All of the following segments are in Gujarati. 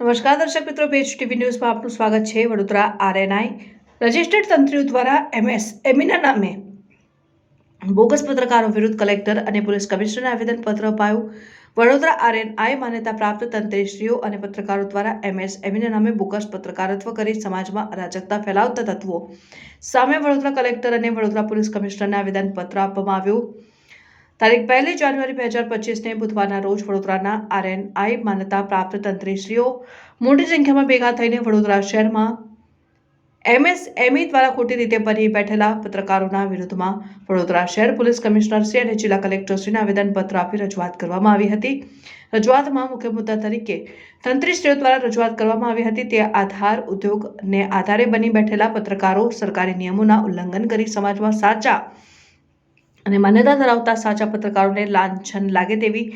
નમસ્કાર દર્શક મિત્રો, પેજ ટીવી ન્યૂઝમાં આપનું સ્વાગત છે। વડોદરા આરએનઆઈ રજિસ્ટર્ડ તંત્રીઓ દ્વારા એમએસએમઈના નામે બોગસ પત્રકારો વિરુદ્ધ કલેક્ટર અને પોલીસ કમિશનરને આવેદનપત્ર અપાયું। વડોદરા આરએનઆઈ માન્યતા પ્રાપ્ત તંત્રીશ્રીઓ અને પત્રકારો દ્વારા એમએસએમઈના નામે બોગસ પત્રકારત્વ કરી સમાજમાં અરાજકતા ફેલાવતા તત્વો સામે વડોદરા કલેક્ટર અને વડોદરા પોલીસ કમિશનરને આવેદનપત્ર આપવામાં આવ્યું। તારીખ 1 જાન્યુઆરી 2025ને બુધવારના રોજ વડોદરાના આરએનઆઈ માન્યતા પ્રાપ્ત તંત્રીશ્રીઓ મોટી સંખ્યામાં ભેગા થઈને વડોદરા શહેરમાં એમએસએમઈ દ્વારા ખોટી રીતે બની બેઠેલા પત્રકારોના વિરુદ્ધમાં વડોદરા શહેર પોલીસ કમિશનરશ્રી અને જિલ્લા કલેક્ટરશ્રીને આવેદનપત્ર આપી રજૂઆત કરવામાં આવી હતી। રજૂઆતમાં મુખ્ય મુદ્દા તરીકે તંત્રીશ્રીઓ દ્વારા રજૂઆત કરવામાં આવી હતી તે આધાર ઉદ્યોગને આધારે બની બેઠેલા પત્રકારો સરકારી નિયમોના ઉલ્લંઘન કરી સમાજમાં સાચા અને માન્યતા ધરાવતા સાચા પત્રકારોને લાંછન લાગે તેવી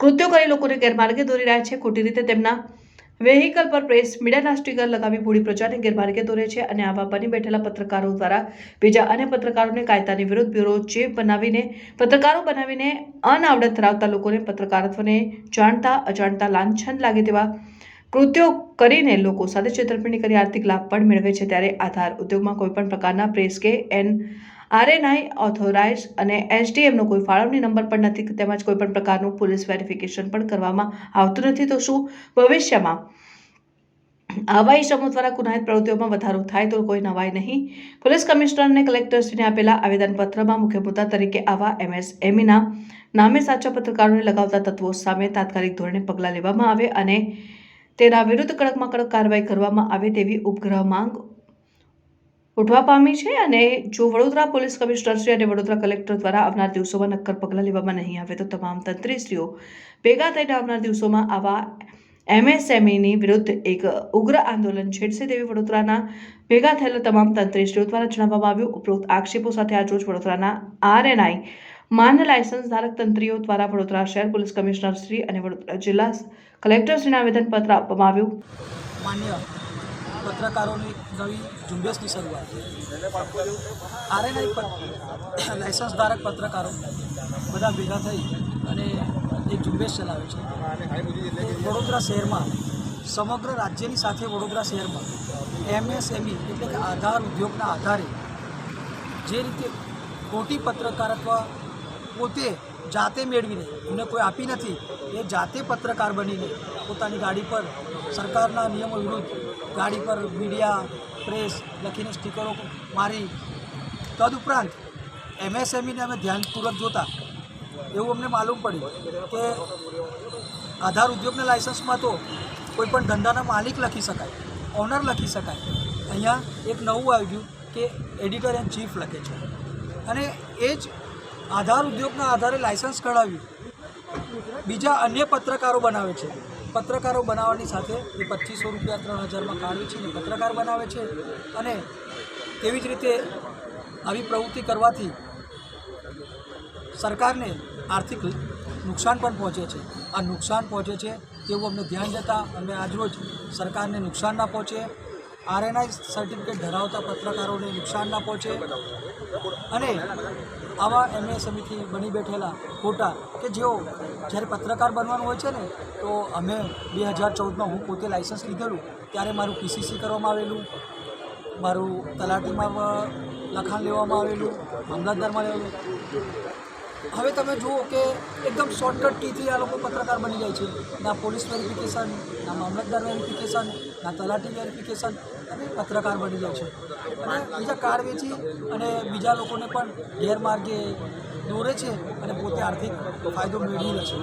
કૃત્યો કરી લોકોને ગેરમાર્ગે દોરી રહ્યા છે। ખોટી રીતે તેમના વેહિકલ પર પ્રેસ મીડિયાના સ્ટીકર લગાવી ભોળી પ્રજાને ગેરમાર્ગે દોરે છે અને આવા બની બેઠેલા પત્રકારો દ્વારા બીજા અન્ય પત્રકારોને કાયદાની વિરુદ્ધ બ્યુરો ચીફ બનાવીને પત્રકારો બનાવીને અનાવડત ધરાવતા લોકોને પત્રકારત્વને જાણતા અજાણતા લાંછન લાગે તેવા કૃત્યો કરીને લોકો સાથે છેતરપિંડી કરી આર્થિક લાભ પણ મેળવે છે। ત્યારે આધાર ઉદ્યોગમાં કોઈપણ પ્રકારના પ્રેસ કે આરએનઆઈ ઓથોરાઇઝ અને એસડીએમનો કોઈ ફાળવણી નંબર પણ નથી તેમજ કોઈપણ પ્રકારનું પોલીસ વેરિફિકેશન પણ કરવામાં આવતું નથી। તો શું ભવિષ્યમાં આવા ઇસમો દ્વારા ગુનાહિત પ્રવૃત્તિઓમાં વધારો થાય તો કોઈ નવાઈ નહીં। પોલીસ કમિશનર અને કલેક્ટરશ્રીને આપેલા આવેદનપત્રમાં મુખ્ય મુદ્દા તરીકે આવા એમએસએમઈના નામે સાચા પત્રકારોને લગાવતા તત્વો સામે તાત્કાલિક ધોરણે પગલાં લેવામાં આવે અને તેના વિરુદ્ધ કડકમાં કડક કાર્યવાહી કરવામાં આવે તેવી ઉપગ્રહ માંગ ઉઠવા પામી છે। અને જો વડોદરા પોલીસ કમિશનરશ્રી અને વડોદરા કલેક્ટર દ્વારા આવનાર દિવસોમાં નક્કર પગલાં લેવામાં નહીં આવે તો તમામ તંત્રીશ્રીઓ ભેગા થઈને આવનાર દિવસોમાં આવા એમએસએમઈની વિરુદ્ધ એક ઉગ્ર આંદોલન છેડશે તેવી વડોદરાના ભેગા થયેલા તમામ તંત્રીશ્રીઓ દ્વારા જણાવવામાં આવ્યું। ઉપરોક્ત આક્ષેપો સાથે આજરોજ વડોદરાના આરએનઆઈ માન્ય લાયસન્સ ધારક તંત્રીઓ દ્વારા વડોદરા શહેર પોલીસ કમિશનરશ્રી અને વડોદરા જિલ્લા કલેક્ટરશ્રીને આવેદનપત્ર આપવામાં આવ્યું। માન્ય પત્રકારોની નવી ઝુંબેશની શરૂઆત આરએનઆઈ લાયસન્સ ધારક પત્રકારો બધા ભેગા થઈ અને એક ઝુંબેશ ચલાવે છે। વડોદરા શહેરમાં સમગ્ર રાજ્યની સાથે વડોદરા શહેરમાં એમએસએમઈ એટલે કે આધાર ઉદ્યોગના આધારે જે રીતે ખોટી પત્રકારત્વ પોતે જાતે મેળવીને એમને કોઈ આપી નથી એ જાતે પત્રકાર બનીને પોતાની ગાડી પર સરકારના નિયમો વિરુદ્ધ ગાડી પર મીડિયા પ્રેસ લખીને સ્ટીકરો મારી તદુપરાંત એમએસએમઈને અમે ધ્યાનપૂર્વક જોતા એવું અમને માલુમ પડ્યું કે આધાર ઉદ્યોગના લાયસન્સમાં તો કોઈપણ ધંધાના માલિક લખી શકાય, ઓનર લખી શકાય। અહીંયા એક નવું આવી ગયું કે એડિટર એન્ડ ચીફ લખે છે અને એ જ આધાર ઉદ્યોગના આધારે લાયસન્સ કઢાવ્યું બીજા અન્ય પત્રકારો બનાવે છે। પત્રકારો બનાવવાની સાથે એ 2500 રૂપિયા 3000માં કાઢવે છે અને પત્રકાર બનાવે છે અને તેવી જ રીતે આવી પ્રવૃત્તિ કરવાથી સરકારને આર્થિક નુકસાન પણ પહોંચે છે। આ નુકસાન પહોંચે છે તેવું અમને ધ્યાન જતાં અમે આજરોજ સરકારને નુકસાન ના પહોંચે, આરએનઆઈ સર્ટિફિકેટ ધરાવતા પત્રકારોને નુકસાન ના પહોંચે અને આવા એમએસએમઈથી બની બેઠેલા ખોટા કે જેઓ જ્યારે પત્રકાર બનવાનું હોય છે ને તો અમે 2014માં હું પોતે લાયસન્સ લીધેલું ત્યારે મારું પીસીસી કરવામાં આવેલું, મારું તલાટીમાં લખાણ લેવામાં આવેલું, મામલતદારમાં લેવાનું। હવે તમે જુઓ કે એકદમ શોર્ટકટ કીથી આ લોકો પત્રકાર બની જાય છે। ના પોલીસ વેરિફિકેશન, ના મામલતદાર વેરિફિકેશન, ના તલાટી વેરિફિકેશન અને પત્રકાર બની જાય છે અને બીજા કાર્ડ વેચી અને બીજા લોકોને પણ ગેરમાર્ગે દોરે છે અને પોતે આર્થિક ફાયદો મેળવી લે છે।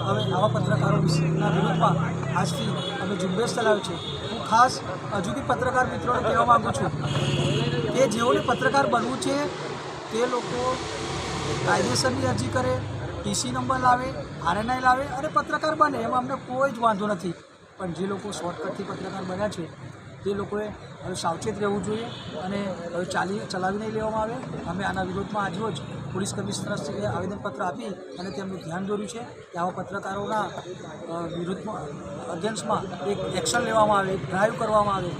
હવે આવા પત્રકારોના વિરુદ્ધમાં આજથી અમે ઝુંબેશ ચલાવ્યો છે। હું ખાસ હજુ બી પત્રકાર મિત્રોને કહેવા માગું છું કે જેઓને પત્રકાર બનવું છે તે લોકો કાયદેસરની અરજી કરે, ટીસી નંબર લાવે, આરએનઆઈ લાવે અને પત્રકાર બને એમાં અમને કોઈ જ વાંધો નથી। પણ જે લોકો શોર્ટકટથી પત્રકાર બન્યા છે તે લોકોએ હવે સાવચેત રહેવું જોઈએ અને હવે ચલાવી નહીં લેવામાં આવે। અમે આના વિરોધમાં આજરોજ પોલીસ કમિશનરશ્રીએ આવેદનપત્ર આપી અને તેમનું ધ્યાન દોર્યું છે કે આવા પત્રકારોના વિરુદ્ધમાં અગેન્સ્ટમાં એક એક્શન લેવામાં આવે, એક ડ્રાઈવ કરવામાં આવે।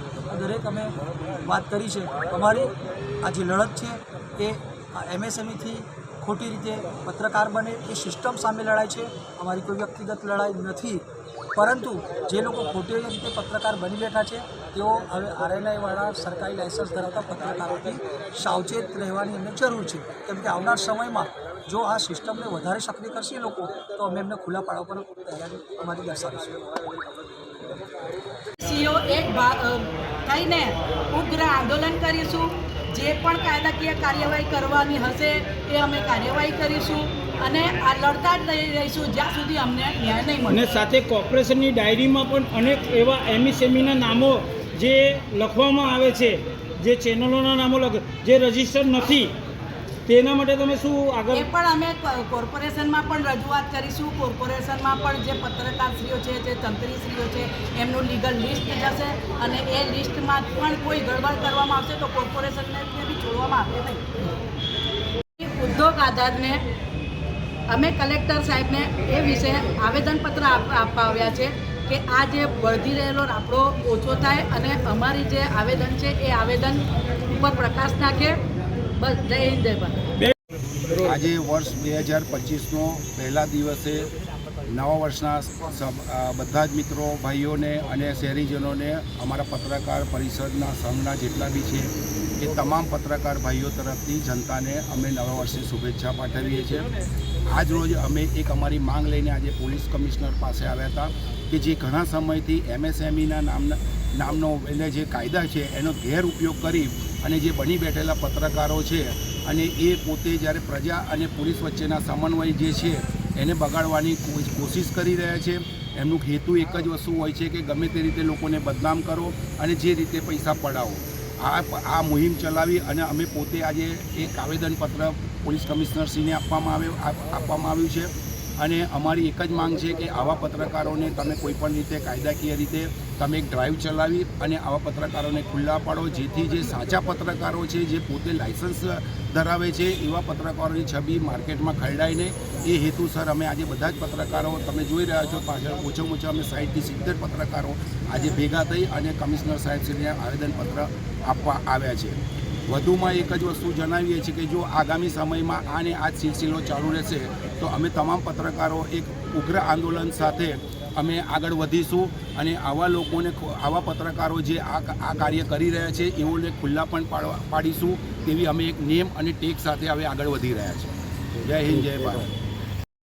દરેક અમે વાત કરી છે। અમારી આ જે લડત છે એ એમએસએમઈથી ખોટી રીતે પત્રકાર બને એ સિસ્ટમ સામે લડાઈ છે, અમારી કોઈ વ્યક્તિગત લડાઈ નથી। પરંતુ જે લોકો ખોટી રીતે પત્રકાર બની બેઠા છે તેઓ હવે આરએનઆઈવાળા સરકારી લાયસન્સ ધરાવતા પત્રકારોથી સાવચેત રહેવાની એમને જરૂર છે, કેમ કે આવનાર સમયમાં જો આ સિસ્ટમને વધારે સક્રિય કરશે લોકો તો અમે એમને ખુલ્લા પાડવા પર તૈયારી અમારી દર્શાવીશું. સીઓ એક થઈને ઉગ્ર આંદોલન કરીશું. જે પણ કાયદાકીય કાર્યવાહી કરવાની હશે એ અમે કાર્યવાહી કરીશું અને આ લડતા જ રહીશું જ્યાં સુધી અમને ન્યાય નહીં મળે. અને સાથે કોર્પોરેશનની ડાયરીમાં પણ અનેક એવા એમએસએમઈના નામો જે લખવામાં આવે છે, જે ચેનલોના નામો જે રજિસ્ટર નથી, તેના માટે તમે શું આગળ? એ પણ અમે કોર્પોરેશનમાં પણ રજૂઆત કરીશું. કોર્પોરેશનમાં પણ જે પત્રકારશ્રીઓ છે, જે તંત્રીશ્રીઓ છે, એમનું લીગલ લિસ્ટ જશે અને એ લિસ્ટમાં પણ કોઈ ગડબડ કરવામાં આવશે તો કોર્પોરેશનને બી છોડવામાં આવશે નહીં. ઉદ્યોગ આધારને અમે કલેક્ટર સાહેબને એ વિશે આવેદનપત્ર આપવા આવ્યા છે કે આ જે વધી રહેલો રાફડો ઓછો થાય અને અમારી જે આવેદન છે એ આવેદન ઉપર પ્રકાશ નાખે. બસ, જય હિન્દ, જય ભારત. આજે વર્ષ 2025નો પહેલા દિવસે નવા વર્ષના બધા જ મિત્રો, ભાઈઓને અને શહેરીજનોને અમારા પત્રકાર પરિષદના સંઘના જેટલા બી છે એ તમામ પત્રકાર ભાઈઓ તરફથી જનતાને અમે નવા વર્ષની શુભેચ્છા પાઠવીએ છીએ. આજ રોજ અમે એક અમારી માંગ લઈને આજે પોલીસ કમિશનર પાસે આવ્યા હતા કે જે ઘણા સમયથી એમએસએમઈના નામનો એટલે જે કાયદા છે એનો ગેરઉપયોગ કરી અને જે બની બેઠેલા પત્રકારો છે અને એ પોતે જ્યારે પ્રજા અને પોલીસ વચ્ચેના સમન્વય જે છે એને બગાડવાની કોશિશ કરી રહ્યા છે. એમનું હેતુ એક જ વસ્તુ હોય છે કે ગમે તે રીતે લોકોને બદનામ કરો અને જે રીતે પૈસા પડાવો. આ મુહિમ ચલાવી અને અમે પોતે આજે એક આવેદનપત્ર પોલીસ કમિશનરશ્રીને આપવામાં આવ્યું છે અને અમારી એક જ માંગ છે કે આવા પત્રકારોને તમે કોઈપણ રીતે કાયદાકીય રીતે તમે એક ડ્રાઈવ ચલાવી અને આવા પત્રકારોને ખુલ્લા પાડો, જેથી જે સાચા પત્રકારો છે, જે પોતે લાયસન્સ ધરાવે છે એવા પત્રકારોની છબી માર્કેટમાં ખરડાય નહીં. એ હેતુસર અમે આજે બધા જ પત્રકારો તમે જોઈ રહ્યા છો પાછળ ઓછામાં ઓછા અમે 60થી 70 પત્રકારો આજે ભેગા થઈ અને કમિશનર સાહેબશ્રીને આવેદનપત્ર આપવા આવ્યા છે. વધુમાં એક જ વસ્તુ જણાવીએ છીએ કે જો આગામી સમયમાં આ સિલસિલો ચાલુ રહેશે તો અમે તમામ પત્રકારો એક ઉગ્ર આંદોલન સાથે અમે આગળ વધીશું અને આવા લોકોને, આવા પત્રકારો જે આ કાર્ય કરી રહ્યા છે એઓને ખુલ્લા પણ પાડીશું તેવી અમે એક નેમ અને ટેક સાથે હવે આગળ વધી રહ્યા છીએ. જય હિન્દ, જય ભારત.